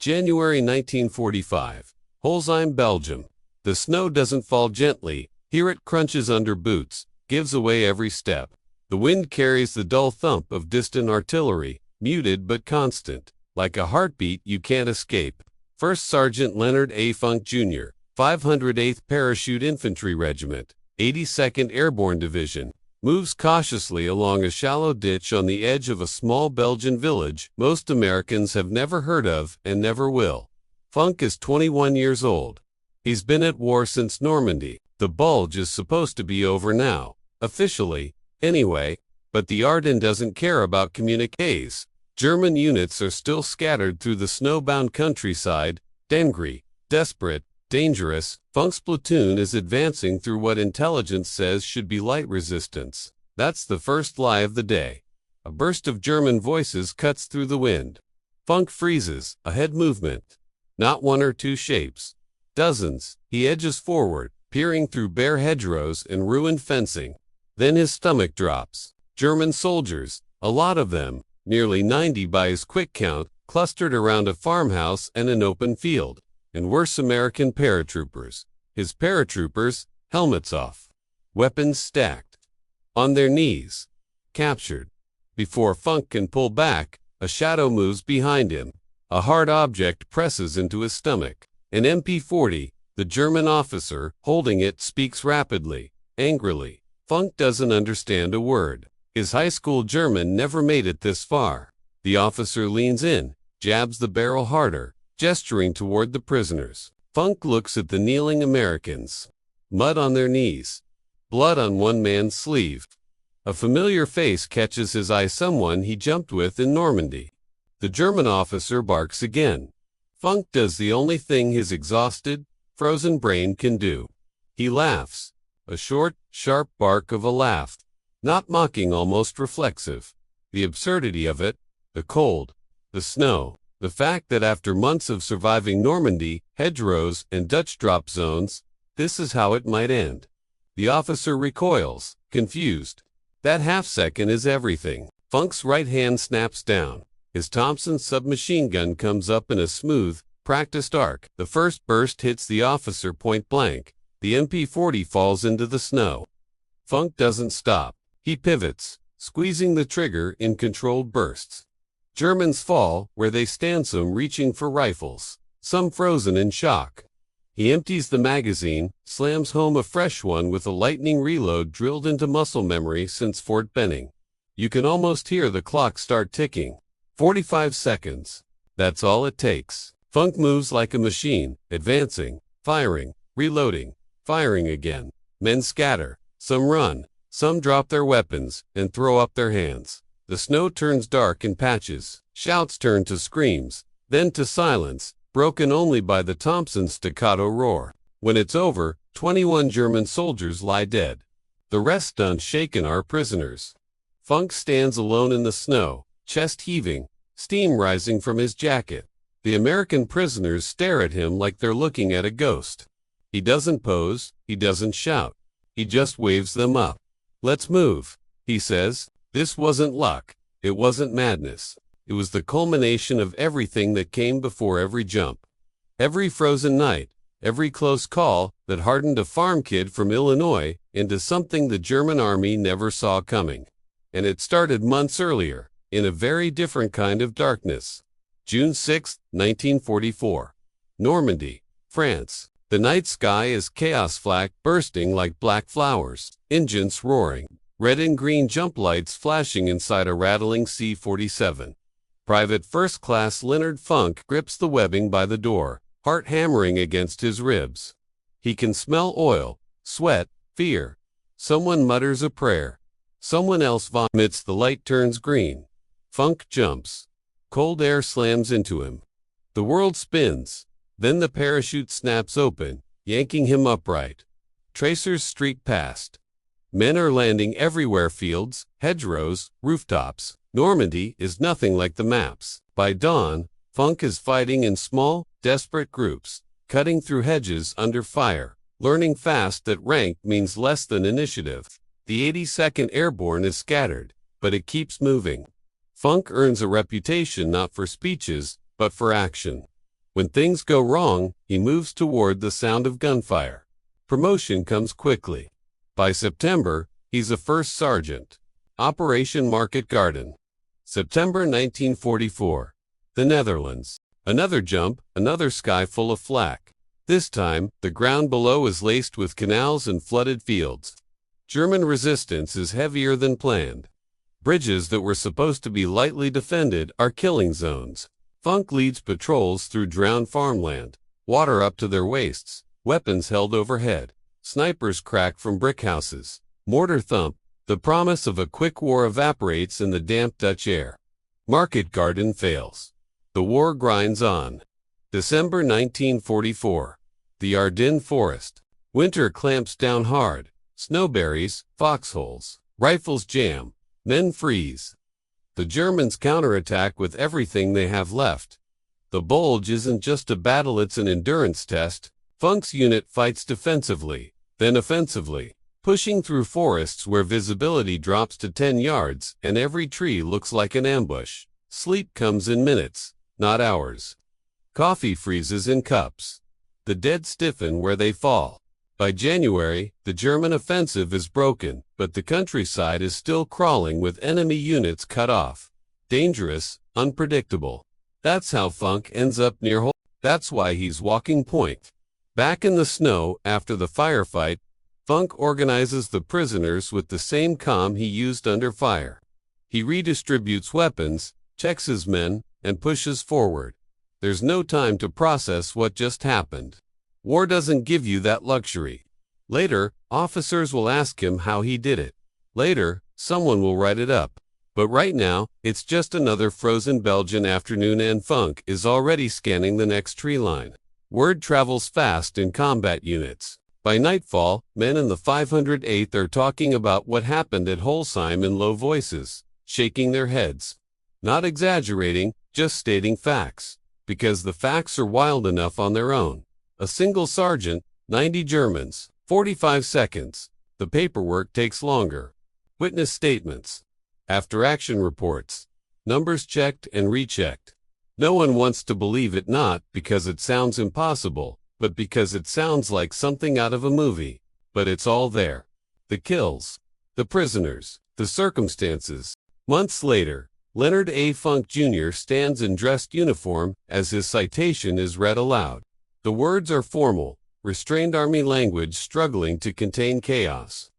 January 1945. Holzheim, Belgium. The snow doesn't fall gently. Here it crunches under boots, gives away every step. The wind carries the dull thump of distant artillery, muted but constant, like a heartbeat you can't escape. First Sergeant Leonard A. Funk, Jr., 508th Parachute Infantry Regiment, 82nd Airborne Division, moves cautiously along a shallow ditch on the edge of a small Belgian village most Americans have never heard of and never will. Funk is 21 years old. He's been at war since Normandy. The bulge is supposed to be over now, officially, anyway, but the Ardennes doesn't care about communiques. German units are still scattered through the snowbound countryside, angry, desperate, dangerous. Funk's platoon is advancing through what intelligence says should be light resistance. That's the first lie of the day. A burst of German voices cuts through the wind. Funk freezes, a head movement. Not one or two shapes. Dozens. He edges forward, peering through bare hedgerows and ruined fencing. Then his stomach drops. German soldiers, a lot of them, nearly 90 by his quick count, clustered around a farmhouse and an open field. And worse, American paratroopers. His paratroopers, helmets off, weapons stacked, on their knees, captured. Before Funk can pull back, a shadow moves behind him. A hard object presses into his stomach. An MP-40, the German officer, holding it, speaks rapidly, angrily. Funk doesn't understand a word. His high school German never made it this far. The officer leans in, jabs the barrel harder, gesturing toward the prisoners. Funk looks at the kneeling Americans. Mud on their knees. Blood on one man's sleeve. A familiar face catches his eye, someone he jumped with in Normandy. The German officer barks again. Funk does the only thing his exhausted, frozen brain can do. He laughs. A short, sharp bark of a laugh. Not mocking, almost reflexive. The absurdity of it, the cold, the snow, the fact that after months of surviving Normandy, hedgerows, and Dutch drop zones, this is how it might end. The officer recoils, confused. That half-second is everything. Funk's right hand snaps down. His Thompson submachine gun comes up in a smooth, practiced arc. The first burst hits the officer point blank. The MP-40 falls into the snow. Funk doesn't stop. He pivots, squeezing the trigger in controlled bursts. Germans fall where they stand, some reaching for rifles, some frozen in shock. He empties the magazine, slams home a fresh one with a lightning reload drilled into muscle memory since Fort Benning. You can almost hear the clock start ticking. 45 seconds. That's all it takes. Funk moves like a machine, advancing, firing, reloading, firing again. Men scatter. Some run. Some drop their weapons and throw up their hands. The snow turns dark in patches. Shouts turn to screams, then to silence, broken only by the Thompson's staccato roar. When it's over, 21 German soldiers lie dead. The rest, unshaken, are prisoners. Funk stands alone in the snow, chest heaving, steam rising from his jacket. The American prisoners stare at him like they're looking at a ghost. He doesn't pose, he doesn't shout. He just waves them up. "Let's move," he says. This wasn't luck. It wasn't madness. It was the culmination of everything that came before every jump. Every frozen night, every close call that hardened a farm kid from Illinois into something the German army never saw coming. And it started months earlier, in a very different kind of darkness. June 6, 1944. Normandy, France. The night sky is chaos flak bursting like black flowers, engines roaring, red and green jump lights flashing inside a rattling C-47. Private First Class Leonard Funk grips the webbing by the door, heart hammering against his ribs. He can smell oil, sweat, fear. Someone mutters a prayer. Someone else vomits. The light turns green. Funk jumps. Cold air slams into him. The world spins. Then the parachute snaps open, yanking him upright. Tracers streak past. Men are landing everywhere, fields, hedgerows, rooftops. Normandy is nothing like the maps. By dawn, Funk is fighting in small, desperate groups, cutting through hedges under fire, learning fast that rank means less than initiative. The 82nd Airborne is scattered, but it keeps moving. Funk earns a reputation not for speeches, but for action. When things go wrong, he moves toward the sound of gunfire. Promotion comes quickly. By September, he's a first sergeant. Operation Market Garden. September 1944. The Netherlands. Another jump, another sky full of flak. This time, the ground below is laced with canals and flooded fields. German resistance is heavier than planned. Bridges that were supposed to be lightly defended are killing zones. Funk leads patrols through drowned farmland, water up to their waists, weapons held overhead. Snipers crack from brick houses. Mortar thump. The promise of a quick war evaporates in the damp Dutch air. Market Garden fails. The war grinds on. December 1944. The Ardennes Forest. Winter clamps down hard. Snowberries, foxholes, rifles jam, men freeze. The Germans counterattack with everything they have left. The Bulge isn't just a battle, it's an endurance test. Funk's unit fights defensively, then offensively, pushing through forests where visibility drops to 10 yards and every tree looks like an ambush. Sleep comes in minutes, not hours. Coffee freezes in cups. The dead stiffen where they fall. By January, the German offensive is broken, but the countryside is still crawling with enemy units cut off. Dangerous, unpredictable. That's how Funk ends up near home. That's why he's walking point. Back in the snow, after the firefight, Funk organizes the prisoners with the same calm he used under fire. He redistributes weapons, checks his men, and pushes forward. There's no time to process what just happened. War doesn't give you that luxury. Later, officers will ask him how he did it. Later, someone will write it up. But right now, it's just another frozen Belgian afternoon and Funk is already scanning the next tree line. Word travels fast in combat units. By nightfall, men in the 508th are talking about what happened at Holsheim in low voices, shaking their heads. Not exaggerating, just stating facts. Because the facts are wild enough on their own. A single sergeant, 90 Germans, 45 seconds. The paperwork takes longer. Witness statements. After-action reports. Numbers checked and rechecked. No one wants to believe it, not because it sounds impossible, but because it sounds like something out of a movie. But it's all there. The kills. The prisoners. The circumstances. Months later, Leonard A. Funk Jr. stands in dressed uniform as his citation is read aloud. The words are formal, restrained army language struggling to contain chaos.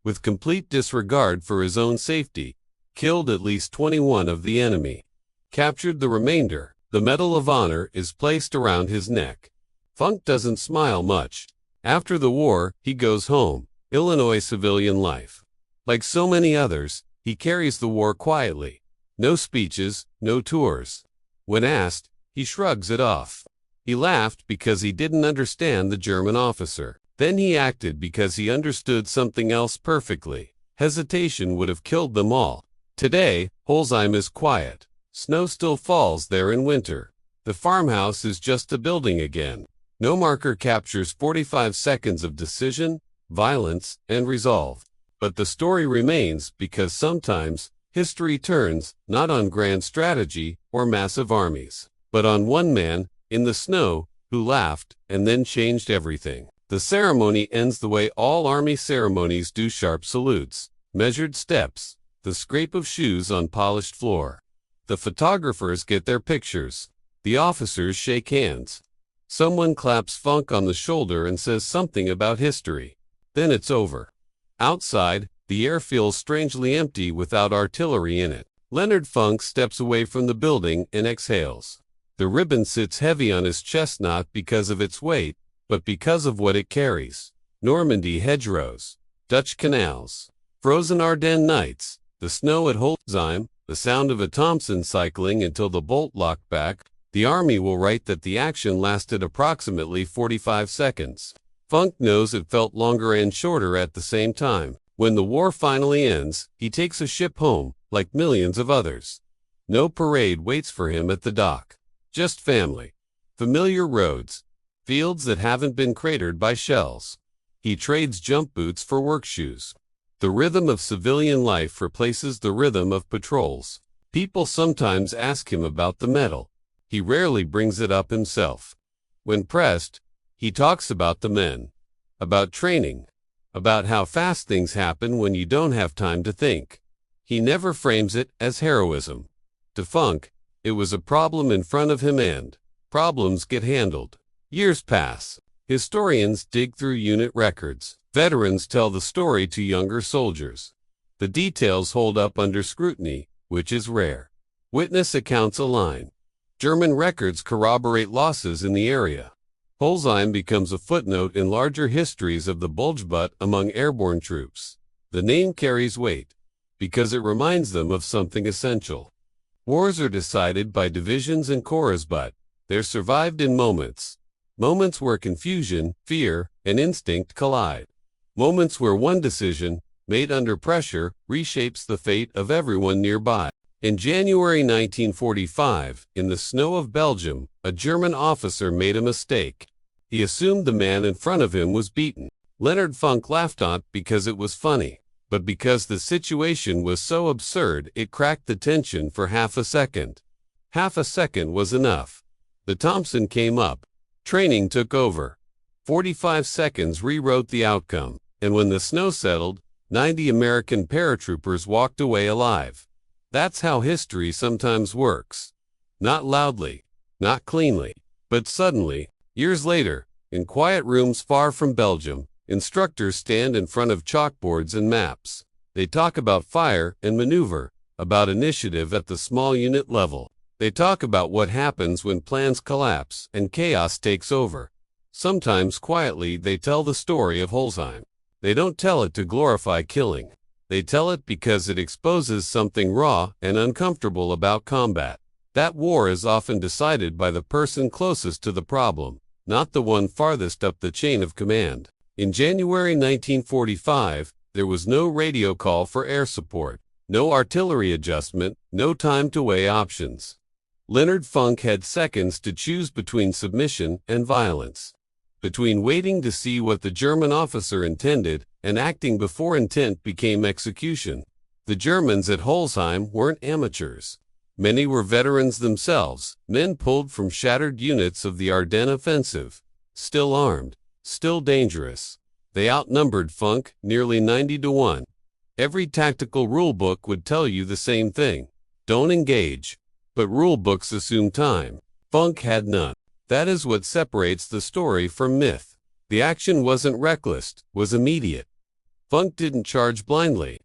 With complete disregard for his own safety, killed at least 21 of the enemy. Captured the remainder. The Medal of Honor is placed around his neck. Funk doesn't smile much. After the war, he goes home, Illinois civilian life. Like so many others, he carries the war quietly. No speeches, no tours. When asked, he shrugs it off. He laughed because he didn't understand the German officer. Then he acted because he understood something else perfectly. Hesitation would have killed them all. Today, Holsheim is quiet. Snow still falls there in winter. The farmhouse is just a building again. No marker captures 45 seconds of decision, violence, and resolve. But the story remains because sometimes history turns not on grand strategy or massive armies, but on one man, in the snow, who laughed and then changed everything. The ceremony ends the way all army ceremonies do: sharp salutes, measured steps, the scrape of shoes on polished floor. The photographers get their pictures. The officers shake hands. Someone claps Funk on the shoulder and says something about history. Then it's over. Outside, the air feels strangely empty without artillery in it. Leonard Funk steps away from the building and exhales. The ribbon sits heavy on his chest, not because of its weight, but because of what it carries. Normandy hedgerows, Dutch canals, frozen Ardennes nights, the snow at Holsheim, the sound of a Thompson cycling until the bolt locked back. The army will write that the action lasted approximately 45 seconds. Funk knows it felt longer and shorter at the same time. When the war finally ends, he takes a ship home, like millions of others. No parade waits for him at the dock. Just family. Familiar roads. Fields that haven't been cratered by shells. He trades jump boots for work shoes. The rhythm of civilian life replaces the rhythm of patrols. People sometimes ask him about the medal. He rarely brings it up himself. When pressed, he talks about the men, about training, about how fast things happen when you don't have time to think. He never frames it as heroism. To Funk, it was a problem in front of him and problems get handled. Years pass. Historians dig through unit records. Veterans tell the story to younger soldiers. The details hold up under scrutiny, which is rare. Witness accounts align. German records corroborate losses in the area. Holzheim becomes a footnote in larger histories of the Bulge Butt among airborne troops. The name carries weight because it reminds them of something essential. Wars are decided by divisions and corps, but they're survived in moments. Moments where confusion, fear, and instinct collide. Moments where one decision, made under pressure, reshapes the fate of everyone nearby. In January 1945, in the snow of Belgium, a German officer made a mistake. He assumed the man in front of him was beaten. Leonard Funk laughed not because it was funny, but because the situation was so absurd it cracked the tension for half a second. Half a second was enough. The Thompson came up. Training took over. 45 seconds rewrote the outcome, and when the snow settled, 90 American paratroopers walked away alive. That's how history sometimes works. Not loudly, not cleanly, but suddenly. Years later, in quiet rooms far from Belgium, instructors stand in front of chalkboards and maps. They talk about fire and maneuver, about initiative at the small unit level. They talk about what happens when plans collapse and chaos takes over. Sometimes quietly they tell the story of Holzheim. They don't tell it to glorify killing. They tell it because it exposes something raw and uncomfortable about combat. That war is often decided by the person closest to the problem, not the one farthest up the chain of command. In January 1945, there was no radio call for air support, no artillery adjustment, no time to weigh options. Leonard Funk had seconds to choose between submission and violence, between waiting to see what the German officer intended and acting before intent became execution. The Germans at Holzheim weren't amateurs. Many were veterans themselves, men pulled from shattered units of the Ardennes offensive, still armed, still dangerous. They outnumbered Funk nearly 90-1. Every tactical rulebook would tell you the same thing. Don't engage. But rulebooks assume time. Funk had none. That is what separates the story from myth. The action wasn't reckless, was immediate. Funk didn't charge blindly.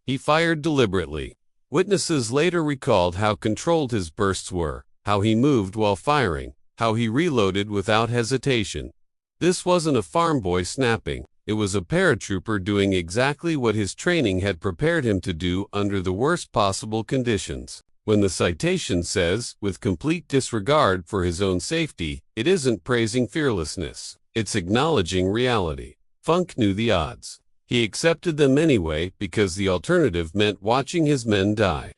He fired deliberately. Witnesses later recalled how controlled his bursts were, how he moved while firing, how he reloaded without hesitation. This wasn't a farm boy snapping. It was a paratrooper doing exactly what his training had prepared him to do under the worst possible conditions. When the citation says, with complete disregard for his own safety, it isn't praising fearlessness. It's acknowledging reality. Funk knew the odds. He accepted them anyway because the alternative meant watching his men die.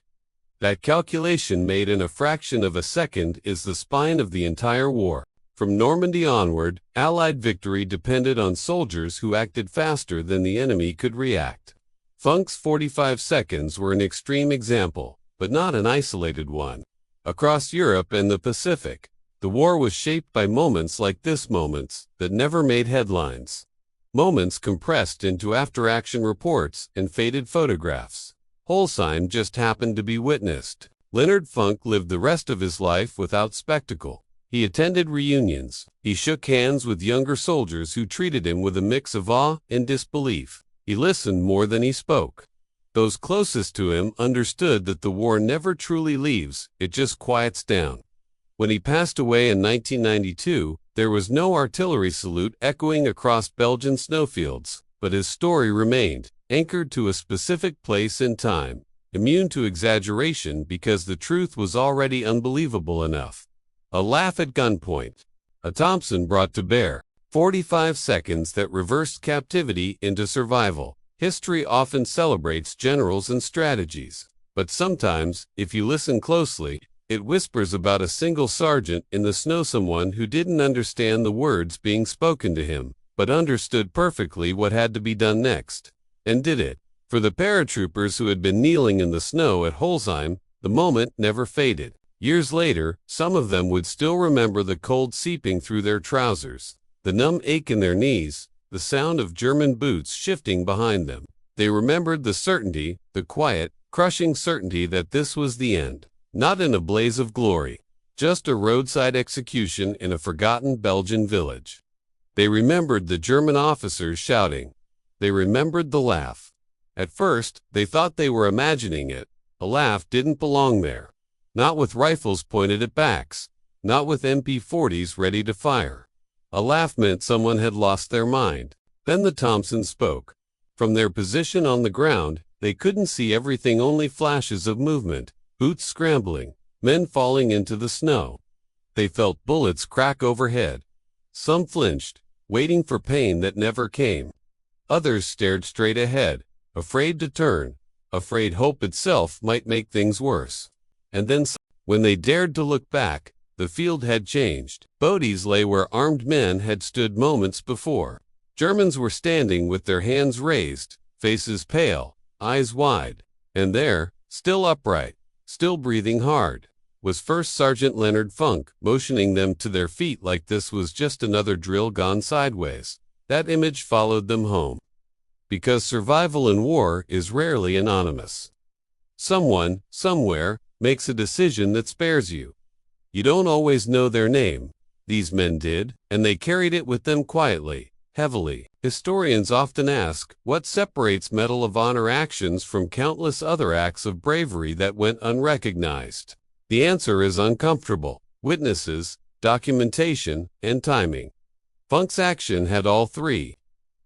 That calculation made in a fraction of a second is the spine of the entire war. From Normandy onward, Allied victory depended on soldiers who acted faster than the enemy could react. Funk's 45 seconds were an extreme example, but not an isolated one. Across Europe and the Pacific, the war was shaped by moments like this, moments that never made headlines. Moments compressed into after-action reports and faded photographs. Holzheim just happened to be witnessed. Leonard Funk lived the rest of his life without spectacle. He attended reunions. He shook hands with younger soldiers who treated him with a mix of awe and disbelief. He listened more than he spoke. Those closest to him understood that the war never truly leaves, it just quiets down. When he passed away in 1992, there was no artillery salute echoing across Belgian snowfields, but his story remained, anchored to a specific place and time, immune to exaggeration because the truth was already unbelievable enough. A laugh at gunpoint. A Thompson brought to bear. 45 seconds that reversed captivity into survival. History often celebrates generals and strategies, but sometimes, if you listen closely, it whispers about a single sergeant in the snow, someone who didn't understand the words being spoken to him, but understood perfectly what had to be done next, and did it. For the paratroopers who had been kneeling in the snow at Holzheim, the moment never faded. Years later, some of them would still remember the cold seeping through their trousers, the numb ache in their knees, the sound of German boots shifting behind them. They remembered the certainty, the quiet, crushing certainty that this was the end. Not in a blaze of glory, just a roadside execution in a forgotten Belgian village. They remembered the German officers shouting. They remembered the laugh. At first, they thought they were imagining it. A laugh didn't belong there. Not with rifles pointed at backs. Not with MP40s ready to fire. A laugh meant someone had lost their mind. Then the Thompsons spoke. From their position on the ground, they couldn't see everything, only flashes of movement, boots scrambling, men falling into the snow. They felt bullets crack overhead. Some flinched, waiting for pain that never came. Others stared straight ahead, afraid to turn, afraid hope itself might make things worse. And then, when they dared to look back, the field had changed. Bodies lay where armed men had stood moments before. Germans were standing with their hands raised, faces pale, eyes wide. And there, still upright, still breathing hard, was First Sergeant Leonard Funk, motioning them to their feet like this was just another drill gone sideways. That image followed them home. Because survival in war is rarely anonymous. Someone, somewhere, makes a decision that spares you. You don't always know their name. These men did, and they carried it with them quietly, heavily. Historians often ask, what separates Medal of Honor actions from countless other acts of bravery that went unrecognized? The answer is uncomfortable. Witnesses, documentation, and timing. Funk's action had all three.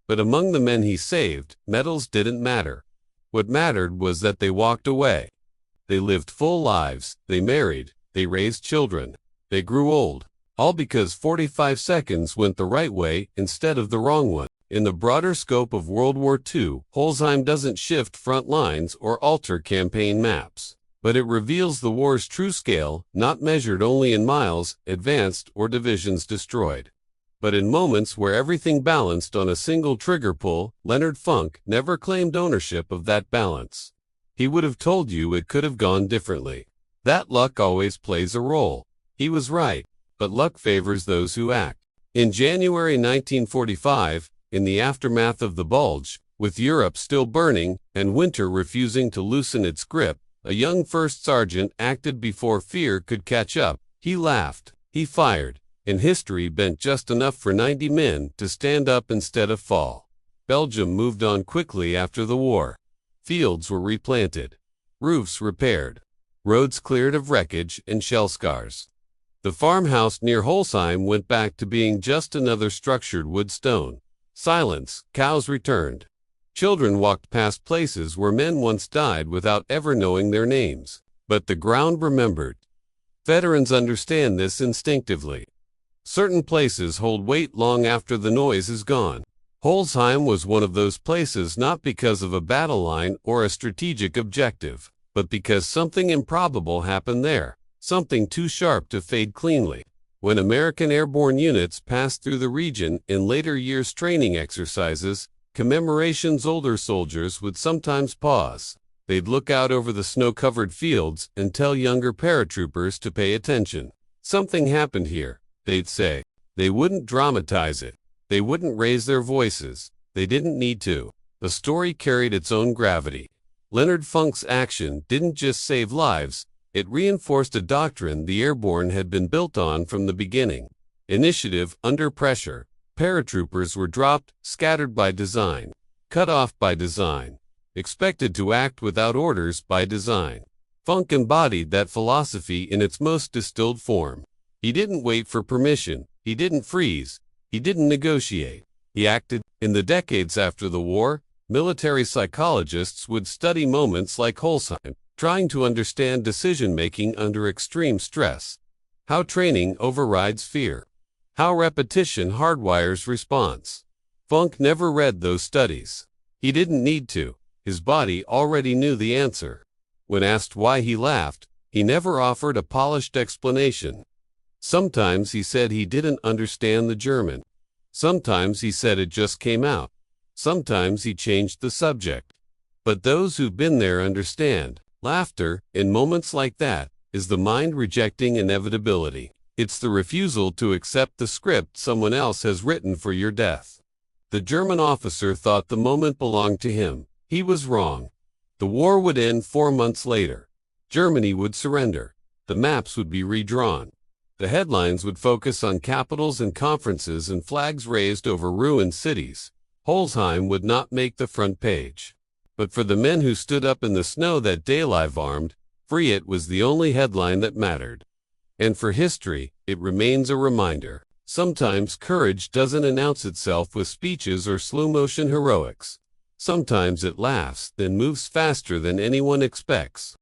But among the men he saved, medals didn't matter. What mattered was that they walked away. They lived full lives, they married, they raised children, they grew old, all because 45 seconds went the right way instead of the wrong one. In the broader scope of World War II, Holzheim doesn't shift front lines or alter campaign maps, but it reveals the war's true scale, not measured only in miles advanced or divisions destroyed, but in moments where everything balanced on a single trigger pull. Leonard Funk never claimed ownership of that balance. He would have told you it could have gone differently. That luck always plays a role. He was right, but luck favors those who act. In January 1945, in the aftermath of the Bulge, with Europe still burning and winter refusing to loosen its grip, a young first sergeant acted before fear could catch up. He laughed. He fired. And history bent just enough for 90 men to stand up instead of fall. Belgium moved on quickly after the war. Fields were replanted. Roofs repaired. Roads cleared of wreckage and shell scars. The farmhouse near Holzheim went back to being just another structured wood stone. Silence. Cows returned. Children walked past places where men once died without ever knowing their names. But the ground remembered. Veterans understand this instinctively. Certain places hold weight long after the noise is gone. Holzheim was one of those places, not because of a battle line or a strategic objective, but because something improbable happened there, something too sharp to fade cleanly. When American airborne units passed through the region in later years' training exercises, commemorations, older soldiers would sometimes pause. They'd look out over the snow-covered fields and tell younger paratroopers to pay attention. Something happened here, they'd say. They wouldn't dramatize it. They wouldn't raise their voices. They didn't need to. The story carried its own gravity. Leonard Funk's action didn't just save lives, it reinforced a doctrine the airborne had been built on from the beginning. Initiative under pressure. Paratroopers were dropped, scattered by design, cut off by design, expected to act without orders by design. Funk embodied that philosophy in its most distilled form. He didn't wait for permission. He didn't freeze. He didn't negotiate. He acted. In the decades after the war, military psychologists would study moments like Holzheim, trying to understand decision-making under extreme stress. How training overrides fear. How repetition hardwires response. Funk never read those studies. He didn't need to. His body already knew the answer. When asked why he laughed, he never offered a polished explanation. Sometimes he said he didn't understand the German. Sometimes he said it just came out. Sometimes he changed the subject. But those who've been there understand. Laughter, in moments like that, is the mind rejecting inevitability. It's the refusal to accept the script someone else has written for your death. The German officer thought the moment belonged to him. He was wrong. The war would end 4 months later. Germany would surrender. The maps would be redrawn. The headlines would focus on capitals and conferences and flags raised over ruined cities. Holzheim would not make the front page. But for the men who stood up in the snow that day live armed, free, it was the only headline that mattered. And for history, it remains a reminder. Sometimes courage doesn't announce itself with speeches or slow-motion heroics. Sometimes it laughs, then moves faster than anyone expects.